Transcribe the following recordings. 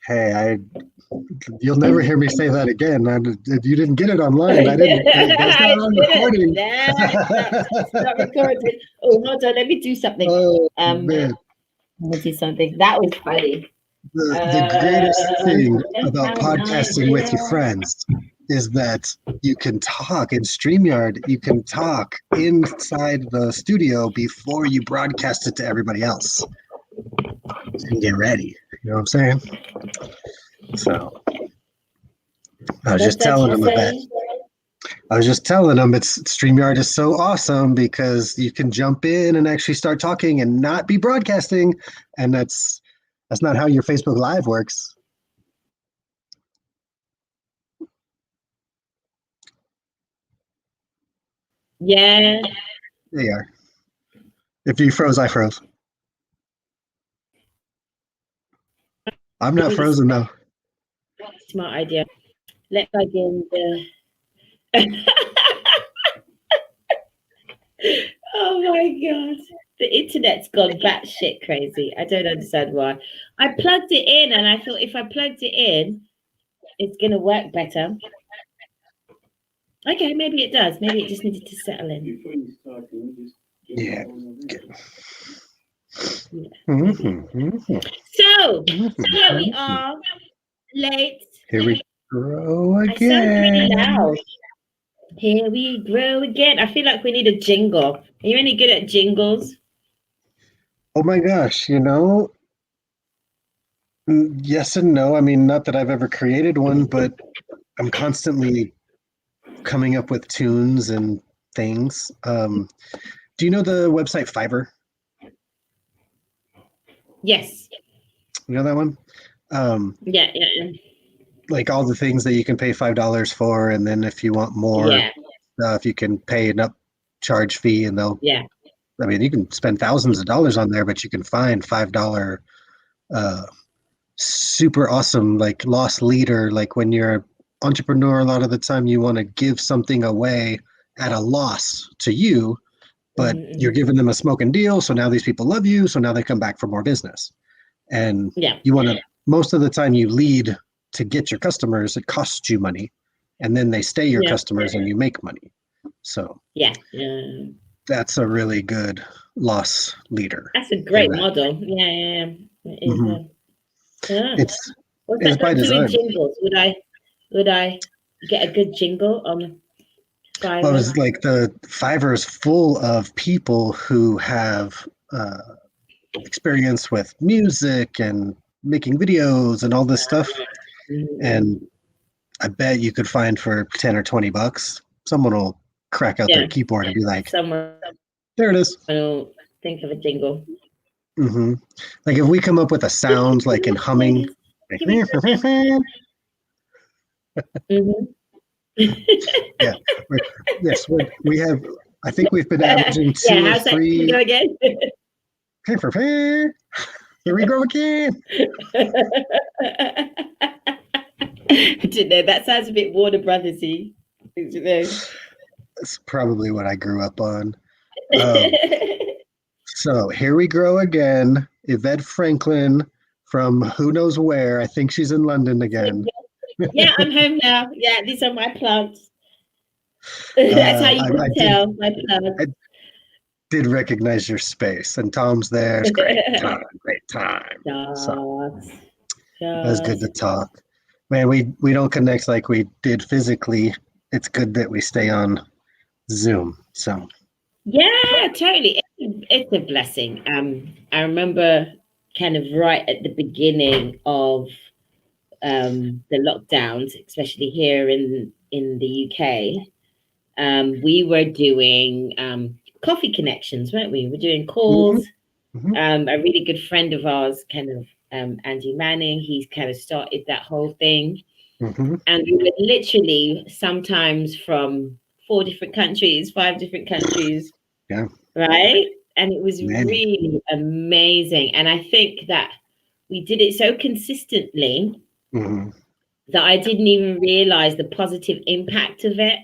Hey, you'll never hear me say that again. You didn't get it online. I didn't. That's not I on didn't. recording. Nah, it's not recorded. Oh, hold on. Let me do something. Oh Let man, me do something. That was funny. the greatest thing Let's about have an podcasting with your idea. friends is that you can talk in StreamYard. You can talk inside the studio before you broadcast it to everybody else. And get ready. You know what I'm saying? So I was What's just that telling you them that. say? I was just telling them it's StreamYard is so awesome because you can jump in and actually start talking and not be broadcasting, and that's not how your Facebook Live works. Yeah, They are. If you froze, I froze. I'm not really frozen though. smart idea. Let's plug in the. Oh my god, the internet's gone batshit crazy. I don't understand why. I plugged it in, and I thought if I plugged it in, it's gonna work better. Okay, maybe it does. Maybe it just needed to settle in. Yeah. Yeah, maybe. Mm-hmm. So here we Mm-hmm. are, late. Here we go I sound pretty again. loud. Here we grow again. I feel like we need a jingle. Are you any good at jingles? Oh my gosh, yes and no. I mean, not that I've ever created one, but I'm constantly coming up with tunes and things. Do you know the website Fiverr? Yes. You know that one? Um, Yeah. like all the things that you can pay $5 for, and then if you want more Yeah. stuff, you can pay an upcharge fee, and they'll. Yeah. I mean, you can spend thousands of dollars on there, but you can find $5 uh, super awesome like lost leader. Like when you're an entrepreneur, a lot of the time you want to give something away at a loss to you, but you're Hmm. giving them a smoking deal. So now these people love you. So now they come back for more business. And Yeah. you want to, most of the time you lead to get your customers, it costs you money. And then they stay your Yeah. customers and you make money. So Yeah. Yeah. that's a really good loss leader That's a in great that. model. Yeah. It is. Mhm. Yeah. It's What's it's that by got to do with design. jingles? Would I get a good jingle on Well, it Fiverr? was like the Fiverr is full of people who have experience with music and making videos and all this stuff. Mm, And I bet you could find for 10 or 20 bucks, someone will crack out their yeah. keyboard and be like, Someone there it is. will think of a jingle. Hmm. Like if we come up with a sound like in humming, like, Mhm. yeah, we're, yes, we have, I think we've been averaging Yeah, two or how's that gonna three. go again? Here we go again. I didn't know. That sounds a bit Warner Brothersy. You know. That's probably what I grew up on. Um, so here we go again. Yvette Franklin from who knows where. I think she's in London again. Yeah, I'm home now. Yeah, these are my plants. That's how you I can did tell my I plants. did recognize your space, and Tom's there. It's great time. So Dogs, it was good dogs. to talk. Man, we don't connect like we did physically. It's good that we stay on Zoom. So Yeah, totally. It's a blessing. I remember kind of right at the beginning of the lockdowns, especially here in the UK. We were doing coffee connections, weren't we? We're doing mhm, calls. mhm, A really good friend of ours, kind of Andy Manning, he's kind of started that whole thing. mhm. And we were literally sometimes from 4 different countries, 5 different countries, Yeah, right? And it was many. really amazing. And I think that we did it so consistently Mhm, that I didn't even realize the positive impact of it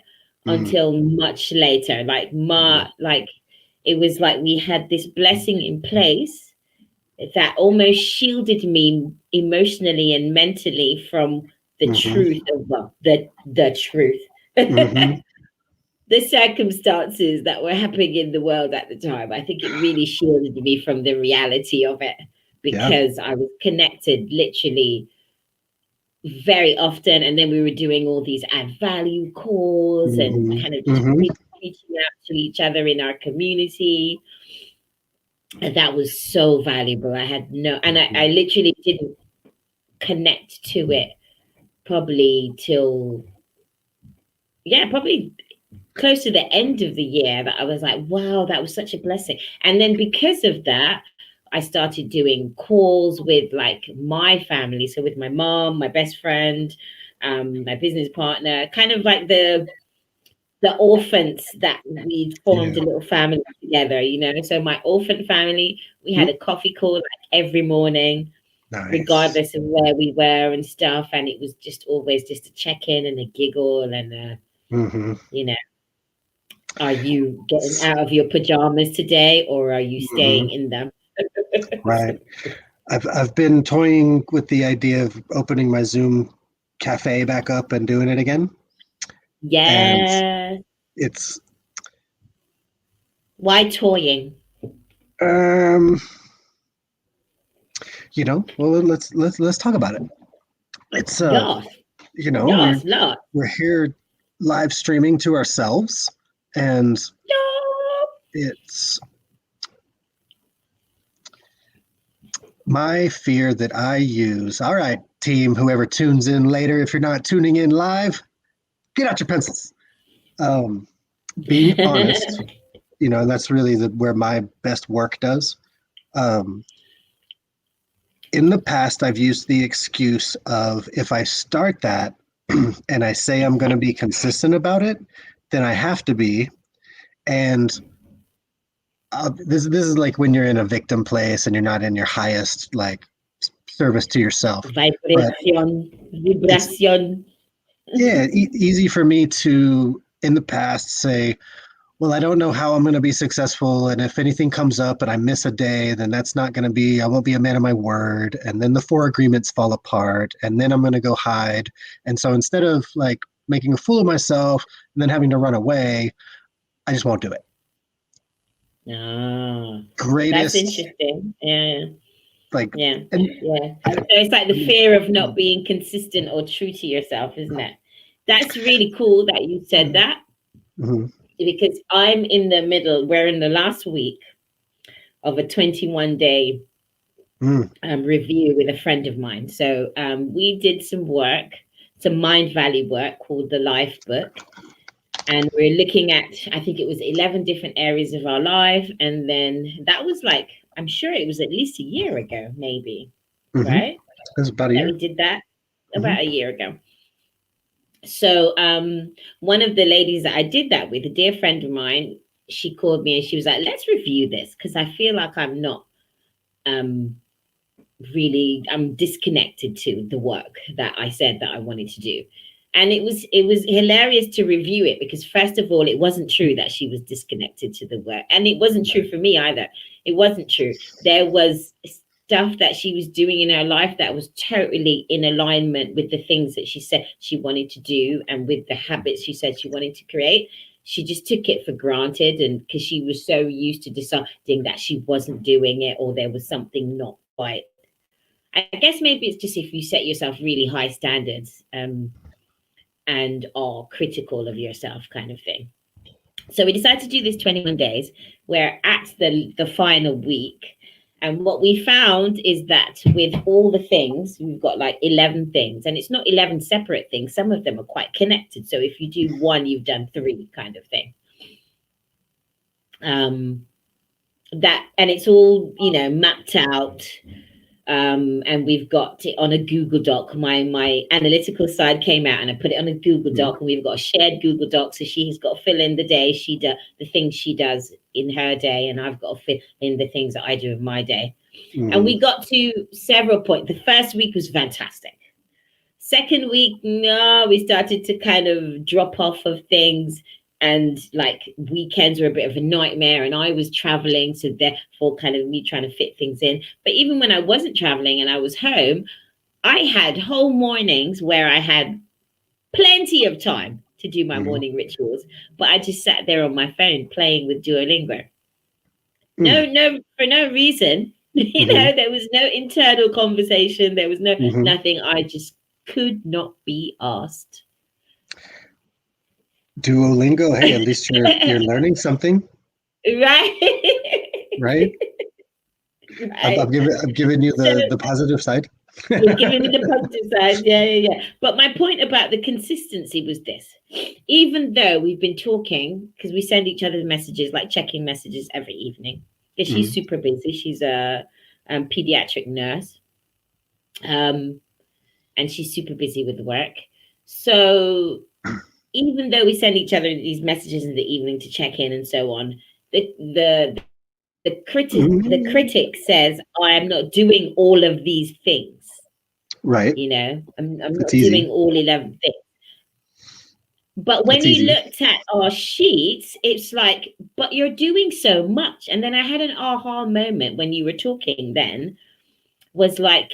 mhm, until much later. mhm. Like it was like we had this blessing in place that almost shielded me emotionally and mentally from the truth of, well, the truth. The circumstances that were happening in the world at the time. I think it really shielded me from the reality of it, because I was connected literally very often. And then we were doing all these add value calls and kind of just reaching out to each other in our community. And that was so valuable. I had I literally didn't connect to it probably till, probably close to the end of the year, that I was like, wow, that was such a blessing. And then because of that, I started doing calls with like my family. So with my mom, my best friend, my business partner, kind of like the orphans that we'd formed a little family together, So my orphan family, we had a coffee call like every morning, regardless of where we were and stuff. And it was just always just a check-in and a giggle and are you getting out of your pajamas today, or are you staying in them? Right. I've been toying with the idea of opening my Zoom cafe back up and doing it again. Yeah. It's why toying? Well, let's talk about it. It's we're here live streaming to ourselves, and it's my fear that I use. All right, team, whoever tunes in later, if you're not tuning in live, get out your pencils. Being honest, and that's really where my best work does. In the past, I've used the excuse of, if I start that and I say I'm going to be consistent about it, then I have to be. And this is like when you're in a victim place and you're not in your highest like service to yourself. Vibration. Yeah, easy for me to, in the past, say, well, I don't know how I'm going to be successful. And if anything comes up and I miss a day, then that's not going to be, I won't be a man of my word. And then the 4 agreements fall apart, and then I'm going to go hide. And so instead of like making a fool of myself and then having to run away, I just won't do it. Greatest. That's interesting. Yeah. Like, So it's like the fear of not being consistent or true to yourself, isn't it? That's really cool that you said that. Because I'm in the middle, we're in the last week of a 21-day review with a friend of mine. So we did some work, some mind valley work called the Life Book. And we're looking at, I think it was 11 different areas of our life. And then that was like, I'm sure it was at least a year ago, maybe, right? It was about a year. We did that about a year ago. So one of the ladies that I did that with, a dear friend of mine, she called me and she was like, let's review this, because I feel like I'm not really, I'm disconnected to the work that I said that I wanted to do. And it was hilarious to review it, because first of all, it wasn't true that she was disconnected to the work. And it wasn't true for me either. It wasn't true. There was stuff that she was doing in her life that was totally in alignment with the things that she said she wanted to do, and with the habits she said she wanted to create. She just took it for granted, and because she was so used to deciding that she wasn't doing it, or there was something not quite. I guess maybe it's just if you set yourself really high standards and are critical of yourself, kind of thing. So we decided to do this 21 days. We're at the final week. And what we found is that with all the things, we've got like 11 things, and it's not 11 separate things. Some of them are quite connected. So if you do one, you've done 3, kind of thing. And it's all, mapped out. And we've got it on a Google Doc. My analytical side came out, and I put it on a Google Doc, and we've got a shared Google Doc. So she's got to fill in the day the things she does in her day, and I've got to fill in the things that I do in my day. And we got to several points. The first week was fantastic. Second week, no, we started to kind of drop off of things. and like weekends were a bit of a nightmare, and I was traveling, so therefore kind of me trying to fit things in. But even when I wasn't traveling and I was home, I had whole mornings where I had plenty of time to do my Mm-hmm. morning rituals, but I just sat there on my phone playing with Duolingo. Mm. No, for no reason. Mm-hmm. There was no internal conversation. There was Mm-hmm. nothing. I just could not be asked. Duolingo. Hey, at least you're learning something, Right. right? Right. I'm giving you So the positive side. you're giving me the positive side. Yeah. But my point about the consistency was this. Even though we've been talking, because we send each other messages, like checking messages every evening, because she's Mm-hmm. super busy. She's a pediatric nurse. Um, and she's super busy with work. So even though we send each other these messages in the evening to check in and so on, the critic says I am not doing all of these things. Right. I'm It's not easy. doing all 11 things. But when It's you easy. looked at our sheets, it's like, but you're doing so much. And then I had an aha moment when you were talking then, was like,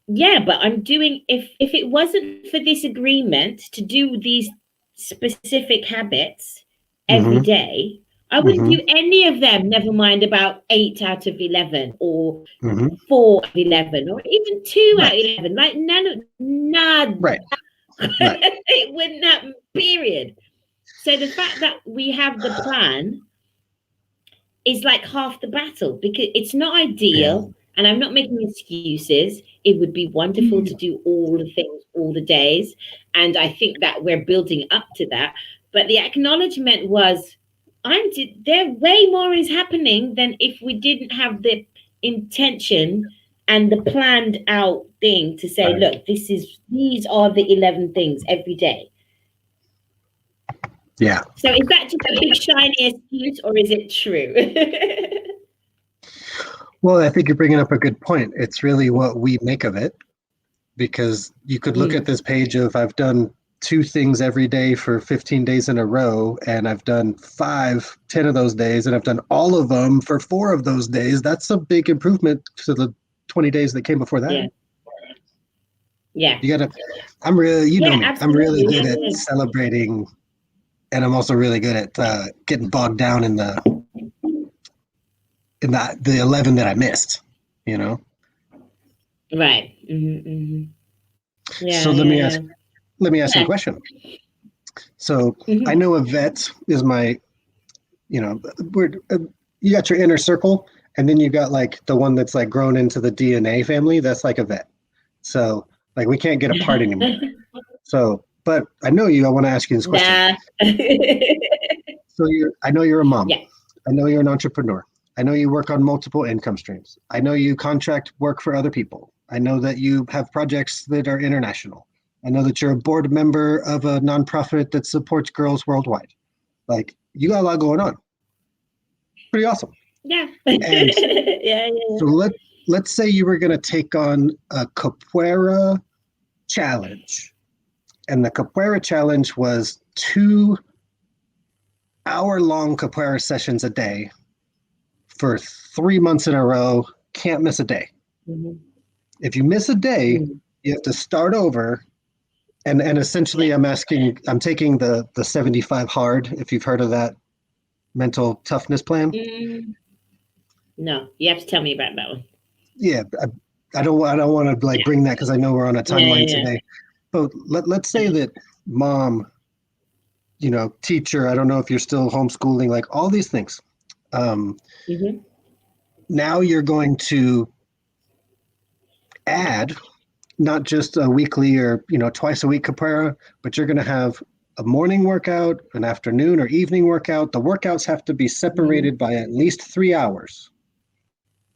yeah, but I'm doing, if it wasn't for this agreement to do these specific habits every Mm-hmm. day, I wouldn't Mm-hmm. do any of them, never mind about 8 out of 11 or Mm-hmm. 4 out of 11 or even 2 out Right. of 11. Like none. Right. Right. It wouldn't happen, period. So the fact that we have the plan is like half the battle, because it's not Yeah. ideal, and I'm not making excuses. It would be wonderful to do all the things all the days, and I think that we're building up to that. But the acknowledgement was, there way more is happening than if we didn't have the intention and the planned out thing to say, Right. look, these are the 11 things every day. Yeah. So is that just a big shiny excuse, or is it true? Well, I think you're bringing up a good point. It's really what we make of it, because you could look at Mm, this page of I've done 2 things every day for 15 days in a row, and I've done 10 of those days, and I've done all of them for 4 of those days. That's a big improvement to the 20 days that came before that. yeah, yeah, You gotta, I'm really, you know yeah, me, I'm really absolutely. good Yeah, at yeah, celebrating, and I'm also really good at getting bogged down in the 11 that I missed, you know? yeah. Right. Yeah, So let yeah, me ask, yeah. let me ask you a Yeah. question. So I hmm know a vet is my, you know, you got your inner circle, and then you got like the one that's like grown into the DNA family. That's like a vet. So like we can't get apart anymore. So, but I know you. I want to ask you this question. Nah. So I know you're a mom. Yeah. I know you're an entrepreneur. I know you work on multiple income streams. I know you contract work for other people. I know that you have projects that are international. I know that you're a board member of a nonprofit that supports girls worldwide. Like you got a lot going on. Pretty awesome. Yeah. And Yeah, yeah. so let's say you were going to take on a capoeira challenge, and the capoeira challenge was 2 hour-long capoeira sessions a day for 3 months in a row. Can't miss a day. Mhm. If you miss a day, Mm, you have to start over. And essentially, yeah. I'm taking the 75 hard. If you've heard of that mental toughness plan. Mm, no, you have to tell me about that one. Yeah, I don't want to like Yeah. bring that because I know we're on a Yeah, timeline yeah, today. But let's say yeah. that mom, teacher, I don't know if you're still homeschooling, like all these things. Um, hmm Now you're going to add not just a weekly or twice a week capoeira, but you're going to have a morning workout, an afternoon or evening workout. The workouts have to be hmm separated by at least 3 hours,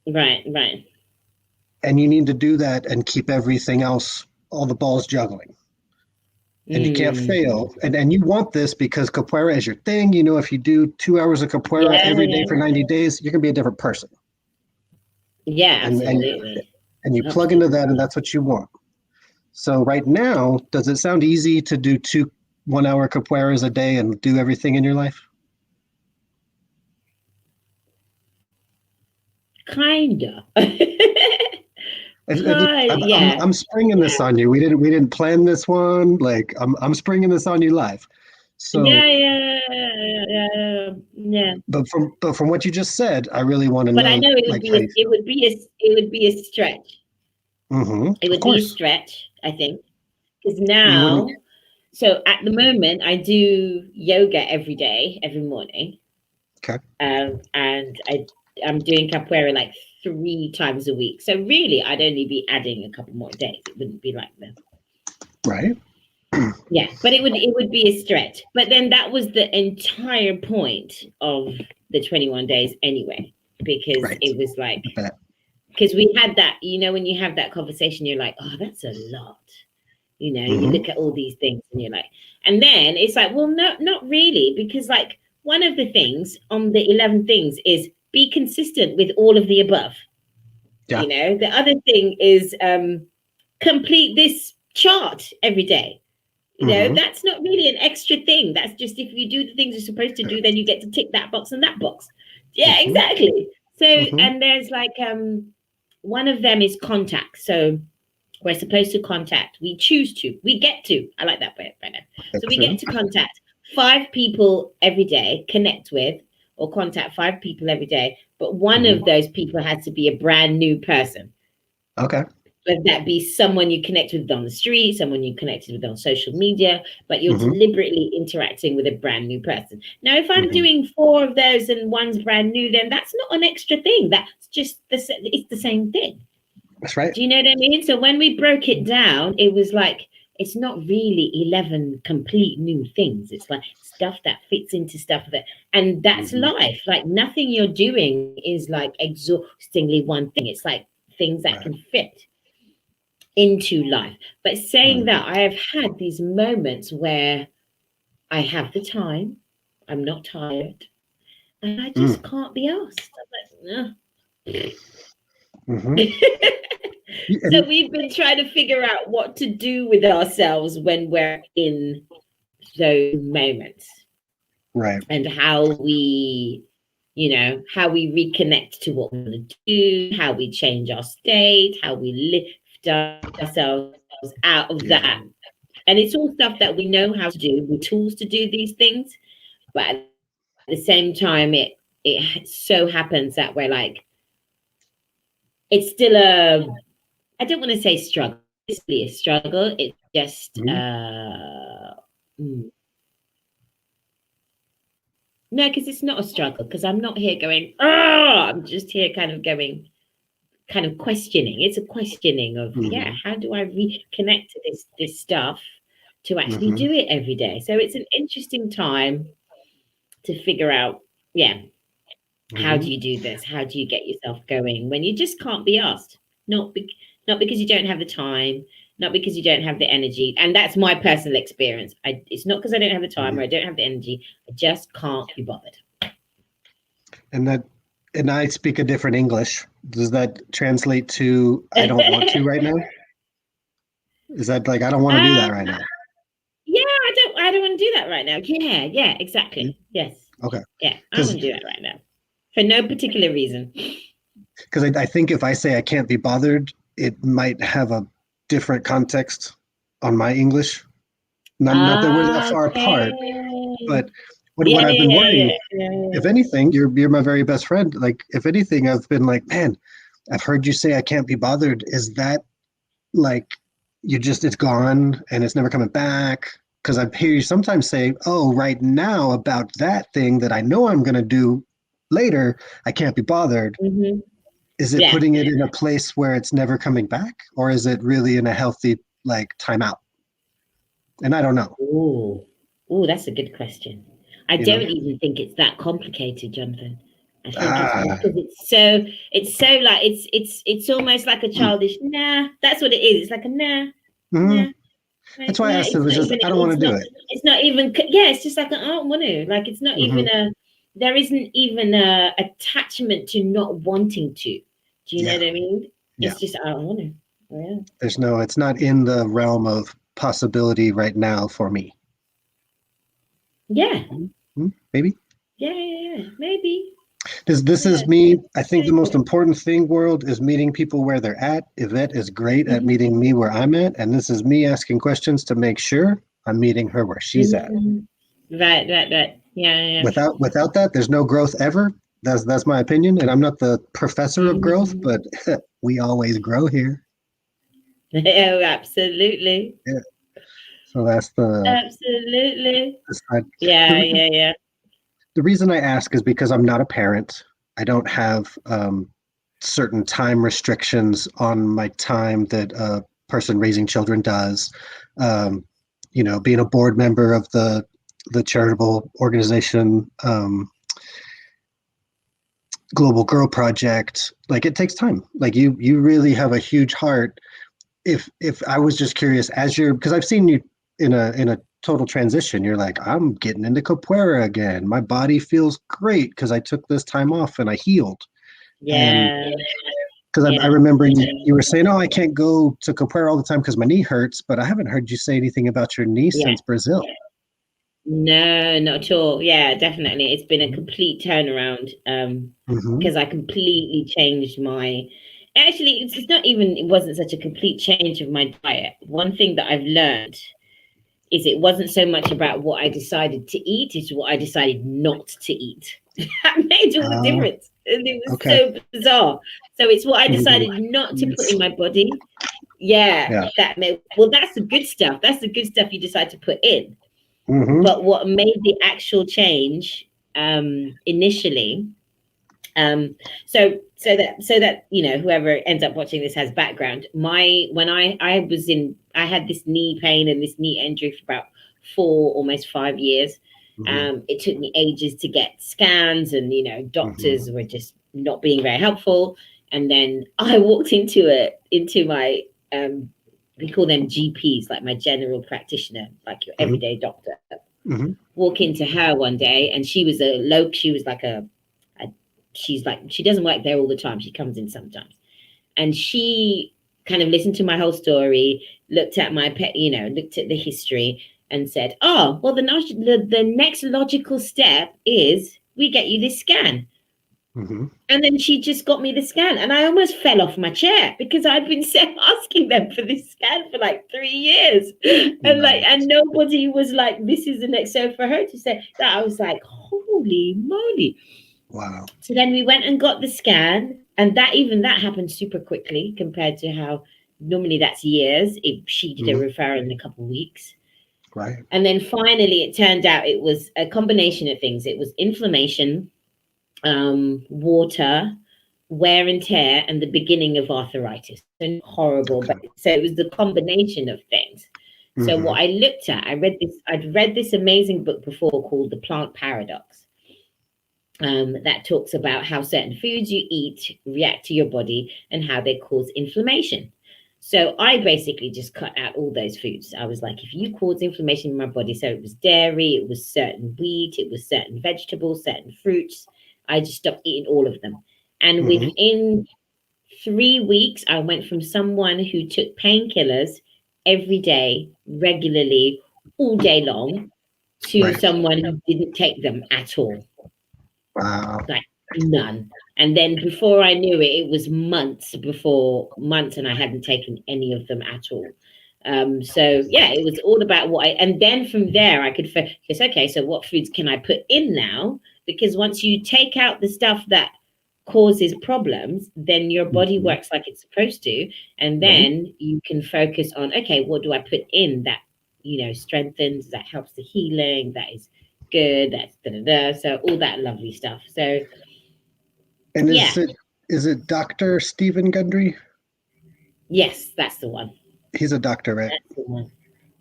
Right, right. and you need to do that and keep everything else, all the balls juggling. And you can't Mm. fail. And you want this because capoeira is your thing. If you do 2 hours of capoeira Yeah, every day yeah. for 90 days, you're gonna be a different person. Yeah, And and absolutely. and you plug into that, and Absolutely. that's what you want. So right now, does it sound easy to do 1 hour capoeiras a day and do everything in your life? Kinda. Yeah. I'm springing this on you. We didn't plan this one. Like I'm springing this on you live. So, Yeah. but from what you just said, I really want to But I know know it would like be how a, you it feel. would be a it would be a stretch. It Of would be a course, stretch, I think, because you wouldn't. now, so at the moment, I do yoga every day, every morning, Okay, and I'm doing capoeira like 3 times a week. So really, I'd only be adding a couple more days. It wouldn't be like the right, yeah, but it would be a stretch. But then that was the entire point of the 21 days anyway, because right. it was like I bet. because we had that, when you have that conversation, you're like, oh, that's a lot. You Mm-hmm. look at all these things and you're like, and then it's like, well, no, not really, because like one of the things on the 11 things is be consistent with all of the above. Yeah. The other thing is complete this chart every day. Mm-hmm. That's not really an extra thing. That's just if you do the things you're supposed to do, then you get to tick that box and that box. Yeah, Mm-hmm. exactly. So, Mm-hmm. and there's like one of them is contact. So we're supposed to contact. We choose to. We get to. I like that way better. So That's we true. get to contact 5 people every day, connect with, or contact 5 people every day. But one Mm-hmm. of those people has to be a brand new person. Okay. Whether that be someone you connect with on the street, someone you connected with on social media, but you're Mm-hmm. deliberately interacting with a brand new person. Now, if I'm Mm-hmm. doing 4 of those and one's brand new, then that's not an extra thing. That's just it's the same thing. That's right. Do you know what I mean? So when we broke it down, it was like it's not really 11 complete new things. It's like stuff that fits into stuff and that's Mm-hmm. life. Like nothing you're doing is like exhaustingly one thing. It's like things that Right. can fit into life. But saying Mm-hmm. that, I have had these moments where I have the time, I'm not tired, and I just can't be asked. I'm like, Mm-hmm. no. So And we've been trying to figure out what to do with ourselves when we're in those moments right. and how we reconnect to what we want to do, how we change our state, how we lift ourselves out of Yeah. that. And it's all stuff that we know how to do with tools to do these things. But at the same time, it so happens that we're like, it's still I don't want to say struggle. It's really a struggle. It's just Mm-hmm. no, because it's not a struggle. Because I'm not here going, oh, I'm just here kind of questioning. It's a questioning of, yeah, Mm-hmm. how do I reconnect to this stuff to actually Mm-hmm. do it every day? So it's an interesting time to figure out, yeah, how Mm-hmm. do you do this? How do you get yourself going when you just can't be asked? Not because you don't have the time, not because you don't have the energy. And that's my personal experience. It's not because I don't have the time Mm-hmm. or I don't have the energy. I just can't be bothered. And that, and I speak a different English. Does that translate to I don't want to right now? Is that like I don't want to do that um, right now? yeah, I don't want to do that right now. Yeah, Yeah. exactly. Yes. Okay. Yeah, I don't Because want to do that right now. For no particular reason. I think if I say I can't be bothered, it might have a different context on my English. Not that we're that far apart, Okay. but what Yeah, I've been yeah, yeah, worrying, yeah, if yeah. anything, you're my very best friend. Like if anything, I've been like, man, I've heard you say I can't be bothered. Is that like it's gone and it's never coming back? Because I hear you sometimes say, oh, right now about that thing that I know I'm gonna do later, I can't be bothered. Mhm. Is it Yeah. putting it in a place where it's never coming back, or is it really in a healthy like timeout? And I don't know, Ooh. Ooh, that's a good question. I you know. don't even think it's that complicated, Jonathan. I think it's Ah, because it's so like it's almost like a childish nah. That's what it is. It's like a nah, mhm. nah, right, That's why I nah. asked. It It's was not just even I don't want to do it. it's not even yeah, it's just like I don't want to. Like it's not even Hmm. there isn't even a attachment to not wanting to. Do you know Yeah, what I mean? yeah. It's just I don't want to. Yeah. There's no. It's not in the realm of possibility right now for me. Yeah. Maybe. Yeah. Maybe. This Yeah. is me. I think the most important thing, world, is meeting people where they're at. Yvette is great at meeting me where I'm at, and this is me asking questions to make sure I'm meeting her where she's at. Right. Yeah. Without that, there's no growth ever. That's my opinion, and I'm not the professor of growth, but we always grow here. Oh, absolutely. Yeah. So that's Absolutely. side. Yeah. The reason I ask is because I'm not a parent. I don't have certain time restrictions on my time that a person raising children does. Being a board member of the charitable organization Global Girl Project, like it takes time. Like you really have a huge heart. If I was just curious, because I've seen you in a total transition. You're like, I'm getting into capoeira again. My body feels great because I took this time off and I healed. And Yeah. because I remember you were saying, oh, I can't go to capoeira all the time because my knee hurts, but I haven't heard you say anything about your knee since Brazil. No, not at all. Yeah, definitely. It's been a complete turnaround because I completely changed my. Actually, it's not even, it wasn't such a complete change of my diet. One thing that I've learned is it wasn't so much about what I decided to eat, it's what I decided not to eat. That made all the difference. And it was so bizarre. So it's what I decided not to put in my body. Yeah. That's the good stuff. That's the good stuff you decide to put in. But what made the actual change initially, so that whoever ends up watching this has background. When I had this knee pain and this knee injury for about 4, almost 5 years. It took me ages to get scans, and doctors were just not being very helpful. And then I walked into my we call them GPs, like my general practitioner, like your everyday doctor. Walk into her one day, and she was she doesn't work there all the time. She comes in sometimes, and she kind of listened to my whole story, looked at my looked at the history, and said, "Oh, well, the next logical step is we get you this scan." And then she just got me the scan, and I almost fell off my chair because I'd been asking them for this scan for like 3 years, and nobody was like, "This is the next." So for her to say that, I was like, "Holy moly!" Wow. So then we went and got the scan, and that happened super quickly compared to how normally that's years. She did a referral in a couple of weeks. Right. And then finally, it turned out it was a combination of things. It was inflammation, water, wear and tear, and the beginning of arthritis. So horrible. But so it was the combination of things. So what I looked at, I'd read this amazing book before called The Plant Paradox. That talks about how certain foods you eat react to your body and how they cause inflammation. So I basically just cut out all those foods. I was like, if you cause inflammation in my body, so it was dairy, it was certain wheat, it was certain vegetables, certain fruits, I just stopped eating all of them. And within 3 weeks, I went from someone who took painkillers every day, regularly, all day long, to someone who didn't take them at all. Wow. Like none. And then before I knew it, it was months, and I hadn't taken any of them at all. So yeah, it was all about and then from there I could focus, okay, so what foods can I put in now? Because once you take out the stuff that causes problems, then your body works like it's supposed to. And then you can focus on, okay, what do I put in that, strengthens, that helps the healing, that is good, that's so all that lovely stuff. So and is it Dr. Stephen Gundry? Yes, that's the one. He's a doctor, right? That's the one.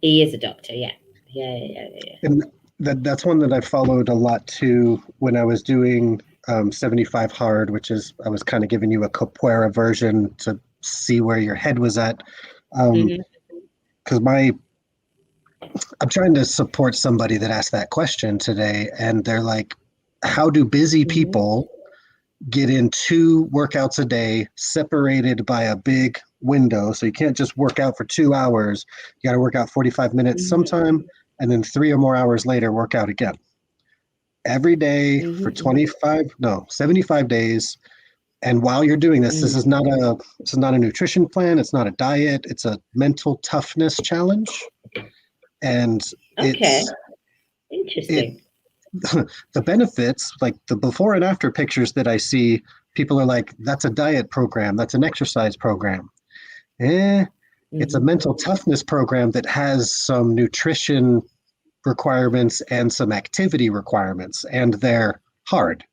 He is a doctor, yeah. And that's one that I followed a lot too when I was doing 75 hard, which is I was kind of giving you a capoeira version to see where your head was at. Because I'm trying to support somebody that asked that question today, and they're like, how do busy people get in 2 workouts a day separated by a big window? So you can't just work out for 2 hours. You got to work out 45 minutes sometime, and then 3 or more hours later, work out again. Every day for 75 days. And while you're doing this, this is not a nutrition plan. It's not a diet. It's a mental toughness challenge. And Okay. it, Interesting. the benefits, like the before and after pictures that I see, people are like, that's a diet program. That's an exercise program. It's a mental toughness program that has some nutrition requirements and some activity requirements, and they're hard.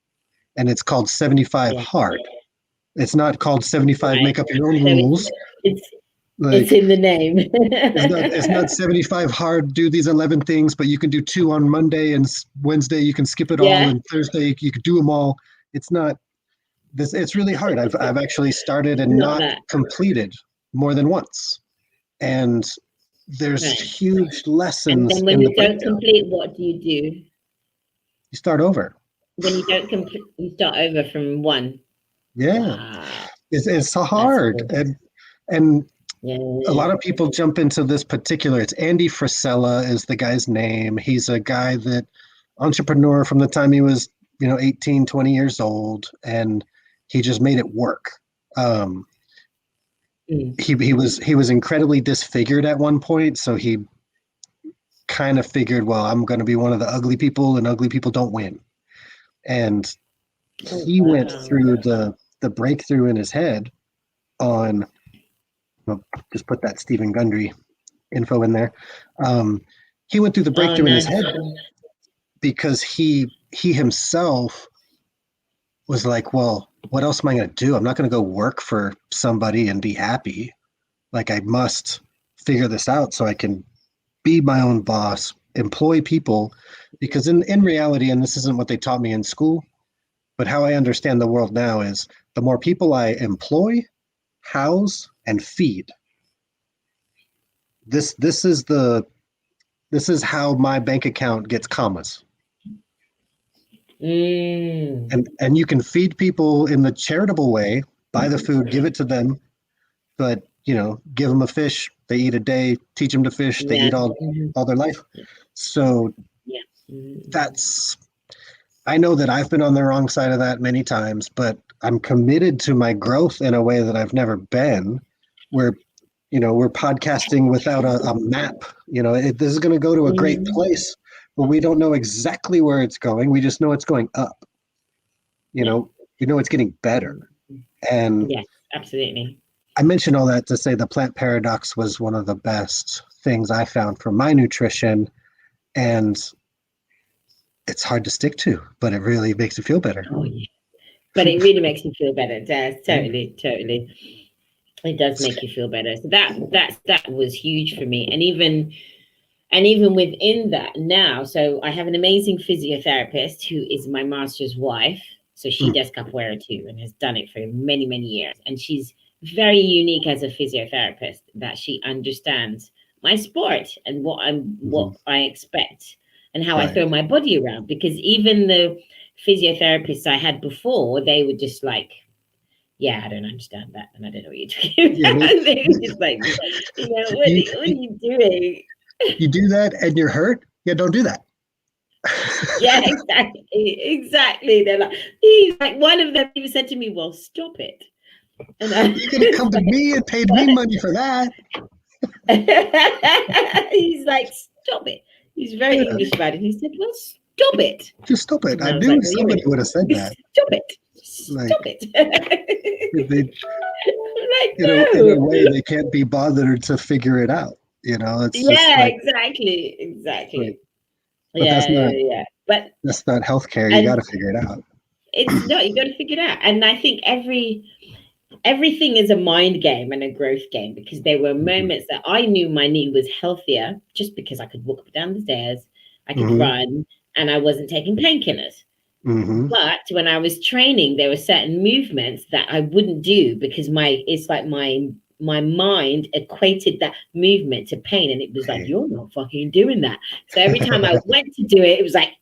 And it's called 75 Yeah. hard. It's not called 75 Right. make up your own So rules. it's Like in the name. it's not 75 hard, do these 11 things, but you can do 2 on Monday, and Wednesday you can skip it all, Yeah. and Thursday you can do them all. It's not this. It's really hard. I've actually started and not completed more than once. And there's Right. huge And lessons then when in the you don't breakdown. complete, what do you do? You start over. When you don't complete, you start over from 1. Yeah. Wow. It's so That's hard. cool. And Yeah. a lot of people jump into this particular. It's Andy Frisella is the guy's name. He's a guy that entrepreneur from the time he was 18, 20 years old, and he just made it work. He was incredibly disfigured at one point, so he kind of figured, well, I'm going to be one of the ugly people, and ugly people don't win. And he went through the breakthrough in his head on, well, just put that Stephen Gundry info in there. He went through the breakthrough in his head because he himself was like, well, what else am I going to do? I'm not going to go work for somebody and be happy. Like, I must figure this out so I can be my own boss, employ people, because in reality, and this isn't what they taught me in school, but how I understand the world now is the more people I employ, house, and feed, this is how my bank account gets commas. And you can feed people in the charitable way, buy the food, give it to them, but give them a fish, they eat a day, teach them to fish, they eat all their life. So I know that I've been on the wrong side of that many times, but I'm committed to my growth in a way that I've never been, where we're podcasting without a map. This is going to go to a great place, but we don't know exactly where it's going. We just know it's going up. We know it's getting better. And yes, absolutely. I mentioned all that to say the plant paradox was one of the best things I found for my nutrition, and it's hard to stick to, but it really makes you feel better. Oh, yeah. But it really makes you feel better. It does. Totally. It does make you feel better. So that was huge for me. And even within that now, so I have an amazing physiotherapist who is my master's wife. So she does capoeira too and has done it for many, many years. And she's very unique as a physiotherapist, that she understands my sport and what I expect and how I throw my body around. Because even the physiotherapists I had before, they were just like, yeah, I don't understand that, and I don't know what you're talking about. They were just like, what are you doing? You do that and you're hurt? Yeah, don't do that. Yeah, exactly. They're like, one of them even said to me, well, stop it. And you're going to come to me and paid me money for that. He's like, stop it. He's very English about it. He said, well, stop it. Just stop it. I knew like, somebody would have said that. Stop it. Stop it. In a way, they can't be bothered to figure it out. It's just like, exactly. But But that's not healthcare. You got to figure it out. It's not. You got to figure it out. And I think everything is a mind game and a growth game, because there were moments that I knew my knee was healthier just because I could walk up down the stairs, I could run, and I wasn't taking painkillers. But when I was training, there were certain movements that I wouldn't do because it's like my mind equated that movement to pain, and it was like, you're not fucking doing that. So every time I went to do it, it was like,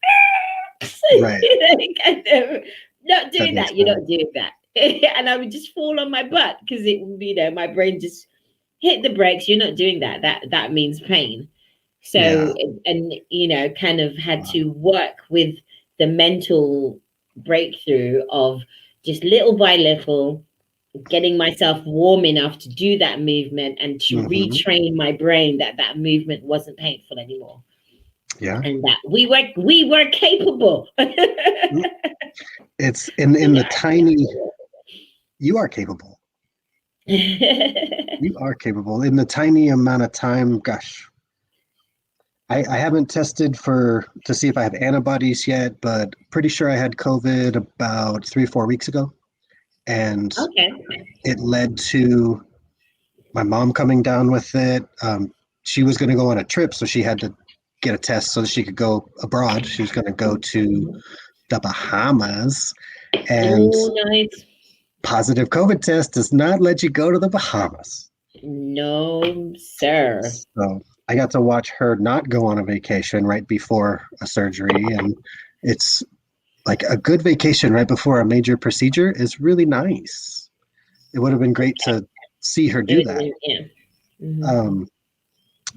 not doing that. You're not doing that. And I would just fall on my butt because it would be my brain just hit the brakes. You're not doing that. That means pain. So, and, kind of had to work with the mental breakthrough of just little by little getting myself warm enough to do that movement and to retrain my brain that that movement wasn't painful anymore. Yeah. And that we were capable. It's in the tiny, you are capable. You are capable in the tiny amount of time. Gosh, I haven't tested to see if I have antibodies yet, but pretty sure I had COVID about 3-4 weeks ago. And it led to my mom coming down with it. She was going to go on a trip, so she had to get a test so that she could go abroad. She was going to go to the Bahamas, and nice. Positive COVID test does not let you go to the Bahamas. No, sir. So I got to watch her not go on a vacation right before a surgery, and it's like a good vacation right before a major procedure is really nice. It would have been great to see her do that.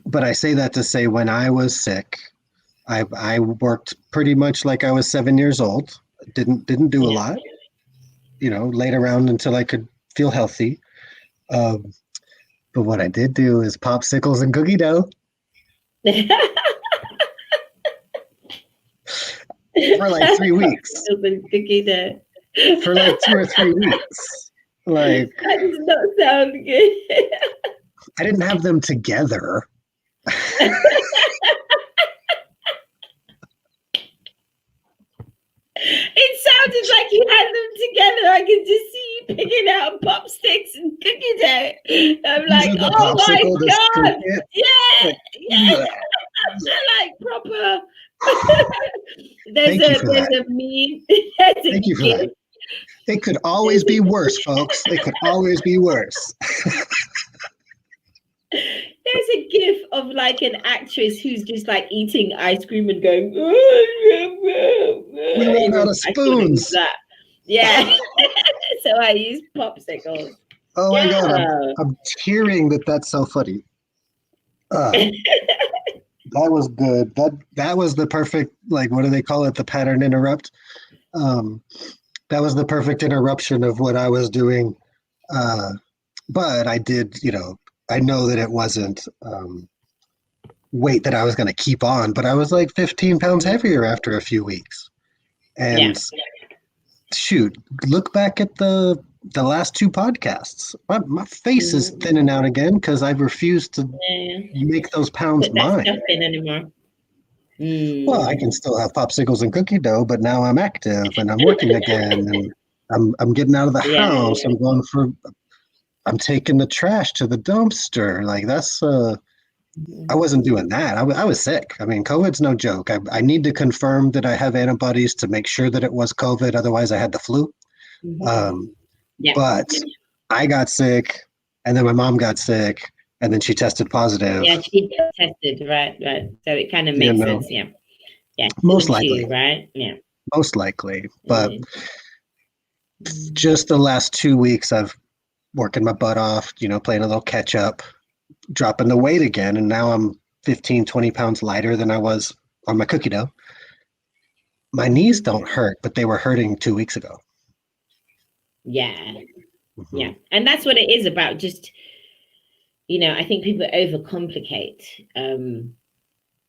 But I say that to say when I was sick, I worked pretty much like I was 7 years old. Didn't do a lot, laid around until I could feel healthy. But what I did do is popsicles and cookie dough. For like 3 weeks. For like 2 or 3 weeks. Like, that does not sound good. I didn't have them together. It sounded like you had them together. I could just see you picking out popsticks and cookie dough. I'm like, oh my God. Yeah. They're like proper. there's a meme. Thank you for that. It could always be worse, folks. It could always be worse. There's a gif of like an actress who's just like eating ice cream and going, we ran out of spoons. Yeah. So I use popsicles. Oh my God. I'm cheering that's so funny. That was good. That was the perfect, like, what do they call it? The pattern interrupt. That was the perfect interruption of what I was doing. But I did, I know that it wasn't weight that I was going to keep on, but I was like 15 pounds heavier after a few weeks. And shoot, look back at the last 2 podcasts. My face is thinning out again because I've refused to make those pounds mine. Stuff in anymore. Well, I can still have popsicles and cookie dough, but now I'm active and I'm working again, and I'm getting out of the house. I'm taking the trash to the dumpster. Like that's I wasn't doing that. I was sick. I mean, COVID's no joke. I need to confirm that I have antibodies to make sure that it was COVID. Otherwise, I had the flu. But I got sick, and then my mom got sick, and then she tested positive. Yeah, she tested, right. So it kind of makes sense, yeah. Most likely. Right? Yeah. Most likely. But just the last 2 weeks, I've working my butt off, playing a little catch up, dropping the weight again, and now I'm 15, 20 pounds lighter than I was on my cookie dough. My knees don't hurt, but they were hurting 2 weeks ago. Yeah. Yeah. And that's what it is about. Just, I think people overcomplicate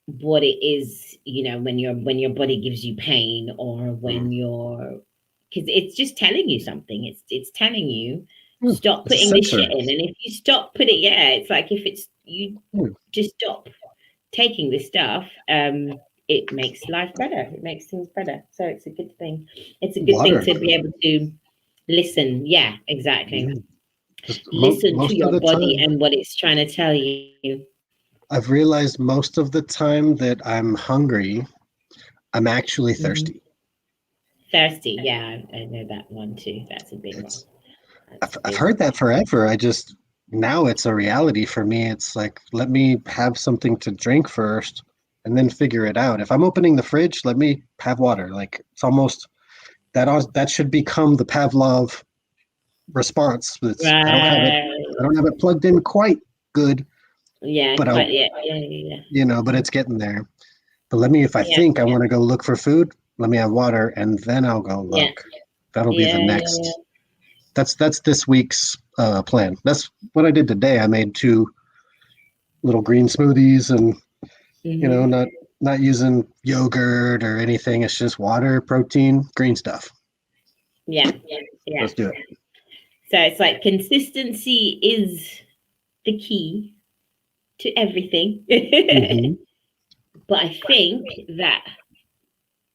what it is, when your body gives you pain, or when because it's just telling you something. It's telling you, stop putting this shit in. And if you stop putting, it's like if it's you just stop taking this stuff, it makes life better. It makes things better. So it's a good thing. It's a good thing to be able to listen. Yeah, exactly. Listen to your body and what it's trying to tell you. I've realized most of the time that I'm hungry, I'm actually thirsty. Thirsty, yeah, I know that one too. That's a big one. I've heard that forever. Now it's a reality for me. It's like, let me have something to drink first and then figure it out. If I'm opening the fridge, let me have water. Like, it's almost that should become the Pavlov response. I don't have it plugged in quite good, Yeah, but quite. Yeah. but it's getting there. But if I Yeah, think I want to go look for food, let me have water and then I'll go yeah, look. That'll be the yeah. next. That's this week's plan. That's what I did today. I made 2 little green smoothies and, Hmm. not using yogurt or anything. It's just water, protein, green stuff. Yeah, yeah. Let's do it. So it's like consistency is the key to everything. Hmm. But I think that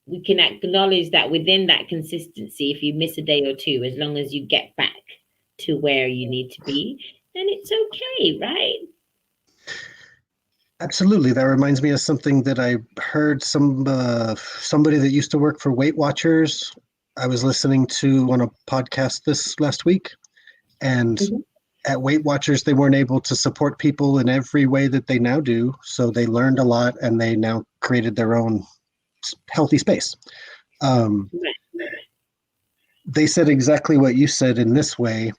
we can acknowledge that within that consistency, if you miss a day or two, as long as you get back to where you need to be, then it's okay, right? Absolutely. That reminds me of something that I heard somebody that used to work for Weight Watchers. I was listening to on a podcast this last week, and Mhm. at Weight Watchers, they weren't able to support people in every way that they now do. So they learned a lot, and they now created their own healthy space. Um, Right. they said exactly what you said in this way.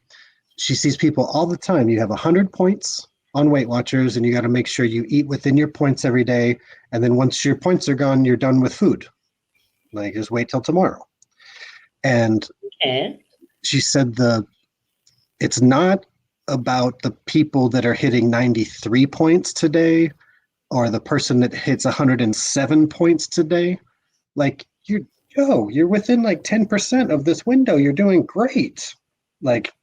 She sees people all the time. You have 100 points on Weight Watchers, and you got to make sure you eat within your points every day. And then once your points are gone, you're done with food. Like, just wait till tomorrow. And Yeah. she said it's not about the people that are hitting 93 points today or the person that hits 107 points today. Like, you're within like 10% of this window. You're doing great. Like,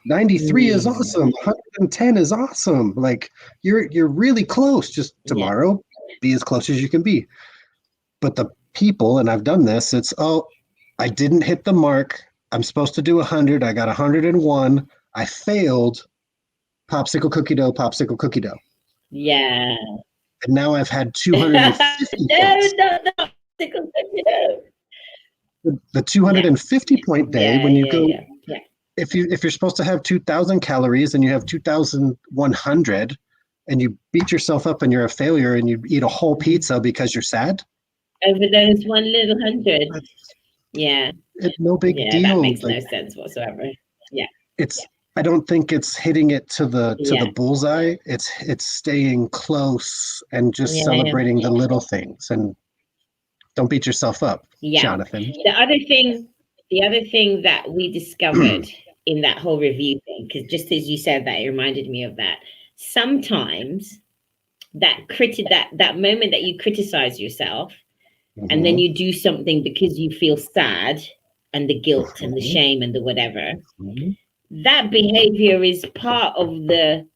93 is Mm. awesome. 110 is awesome. Like, you're really close. Just Yeah. tomorrow, be as close as you can be. But the people, and I've done this, it's, oh, I didn't hit the mark. I'm supposed to do 100. I got 101. I failed. Popsicle cookie dough, popsicle cookie dough. Yeah. And now I've had No, 250 points. no. No. The Yeah. 250 point day, when you go, Yeah. if you're supposed to have 2,000 calories and you have 2,100 and you beat yourself up and you're a failure and you eat a whole Mhm. pizza because you're sad, Over those one little hundred. that's Yeah. no big Yeah, that deal. makes Like, no sense whatsoever. Yeah. it's I don't think it's hitting it to the Yeah. bullseye. It's staying close and just Yeah. celebrating the little things, and don't beat yourself up, Yeah. Jonathan. The other thing that we discovered in that whole review thing, because just as you said that, it reminded me of that. Sometimes that moment that you criticize yourself and then Mhm, you do something because you feel sad and the guilt and the mhm, shame and the whatever, mhm. that behavior is part of the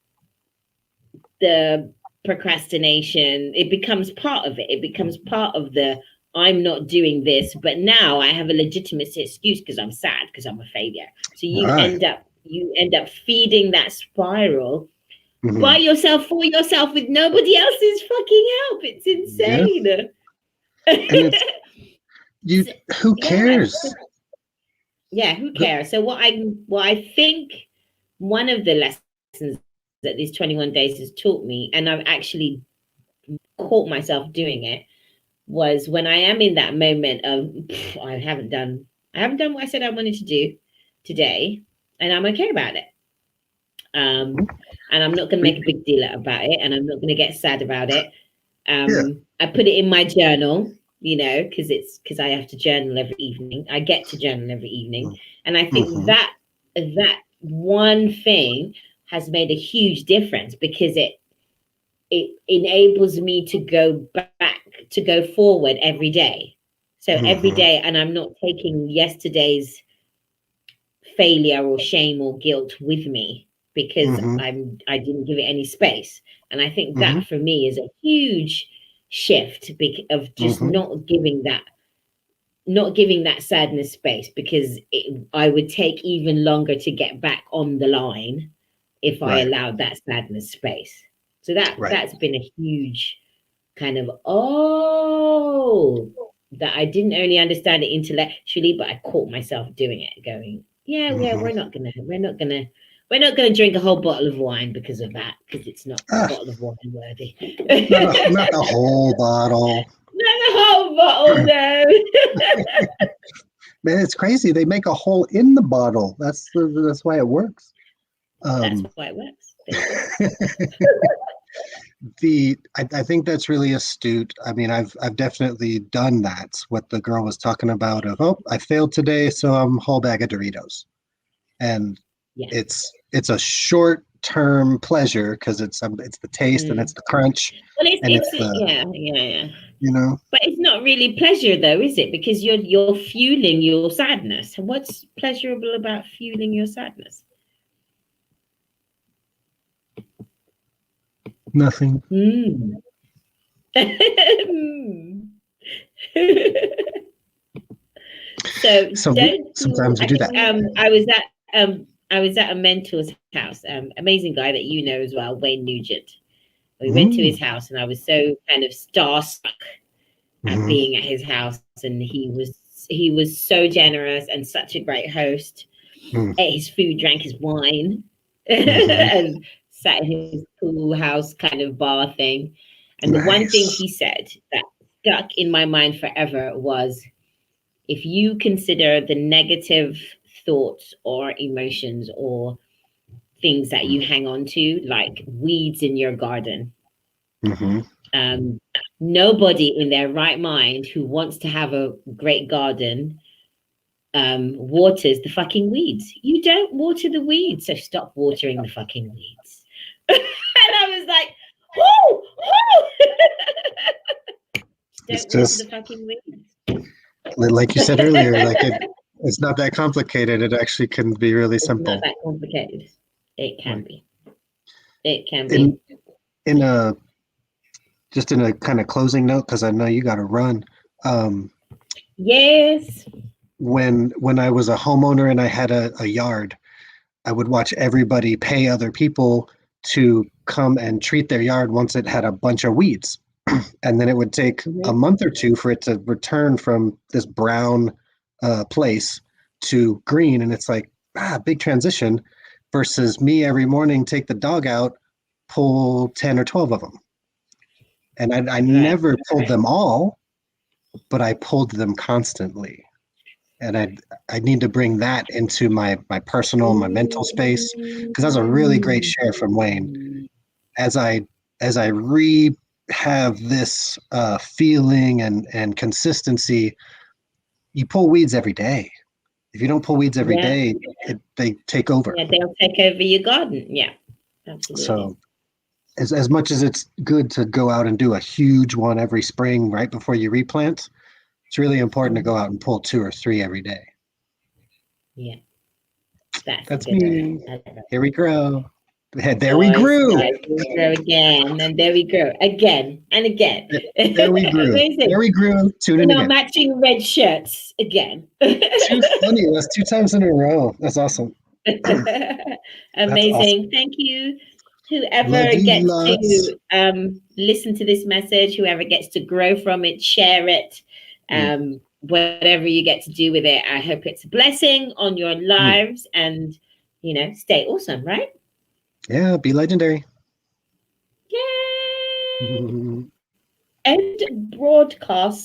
procrastination. It becomes part of it. It becomes part of the I'm not doing this, but now I have a legitimate excuse because I'm sad because I'm a failure. So you Right. end up feeding that spiral by Mhm. yourself for yourself with nobody else's fucking help. It's Yeah. insane. And it's you So, who yeah. cares? Yeah, who cares? So what I think one of the lessons that these 21 days has taught me, and I've actually caught myself doing it, was when I am in that moment of I haven't done what I said I wanted to do today, and I'm okay about it. Um, and I'm not going to make a big deal about it, and I'm not going to get sad about it. Yeah. I put it in my journal, because I have to journal every evening. I get to journal every evening, and I think Mhm. that one thing has made a huge difference because it enables me to go back, to go forward every day. So every Mhm. day, and I'm not taking yesterday's failure or shame or guilt with me because Mhm. I didn't give it any space. And I think Mhm. that for me is a huge shift of just Mhm. not giving that sadness space, because I would take even longer to get back on the line if I Right. allowed that sadness space. So that Right. that's been a huge kind of, oh, that I didn't only understand it intellectually, but I caught myself doing it, going, yeah, Mhm. we're not gonna drink a whole bottle of wine because of that, because it's not a Ah, bottle of wine worthy. not the whole bottle. Not a whole bottle, no. Man, it's crazy. They make a hole in the bottle. That's why it works. That's Um, why it works. There you go. I think that's really astute. I mean, I've definitely done that. What the girl was talking about of, oh, I failed today, so I'm a whole bag of Doritos, and Yeah. it's a short term pleasure because it's the taste and it's the crunch Well, and it's the yeah. you know But it's not really pleasure, though, is it? Because you're fueling your sadness. What's pleasurable about fueling your sadness? nothing. So Sometimes we do that. I was at a mentor's house, amazing guy that you know as well, Wayne Nugent. We went to his house, and I was so kind of starstruck at being at his house, and he was so generous and such a great host. Ate his food, drank his wine, and sat in his pool house kind of bar thing. And the one thing he said that stuck in my mind forever was, if you consider the negative thoughts or emotions or things that you hang on to, like weeds in your garden, nobody in their right mind who wants to have a great garden waters the fucking weeds. You don't water the weeds, so stop watering the fucking weeds. And I was like, whoo, don't water the fucking weeds. Like you said earlier, like it's not that complicated. It actually can be really simple. It's not that complicated. It can be. It can be. In a kind of closing note, because I know you got to run. Yes. When I was a homeowner and I had a yard, I would watch everybody pay other people to come and treat their yard once it had a bunch of weeds. And then it would take a month or two for it to return from this brown place to green. And it's like, big transition versus me every morning, take the dog out, pull 10 or 12 of them. And I never pulled them all, but I pulled them constantly. And I need to bring that into my personal, my mental space, because that's a really great share from Wayne. As I have this feeling and consistency, you pull weeds every day. If you don't pull weeds every day, they take over. Yeah, they'll take over your garden. Yeah, absolutely. So as much as it's good to go out and do a huge one every spring right before you replant, it's really important to go out and pull 2 or 3 every day. Yeah. That's me. Here we grow. There we grew. There we grow again, and there we grow again and again. There we grew. There we grew. Tune in again. Matching red shirts again. Too funny. That's 2 times in a row. That's awesome. Amazing. Awesome. Thank you. Whoever gets to listen to this message, whoever gets to grow from it, share it, whatever you get to do with it. I hope it's a blessing on your lives and, stay awesome, right? Yeah, be legendary. Yay! End broadcast.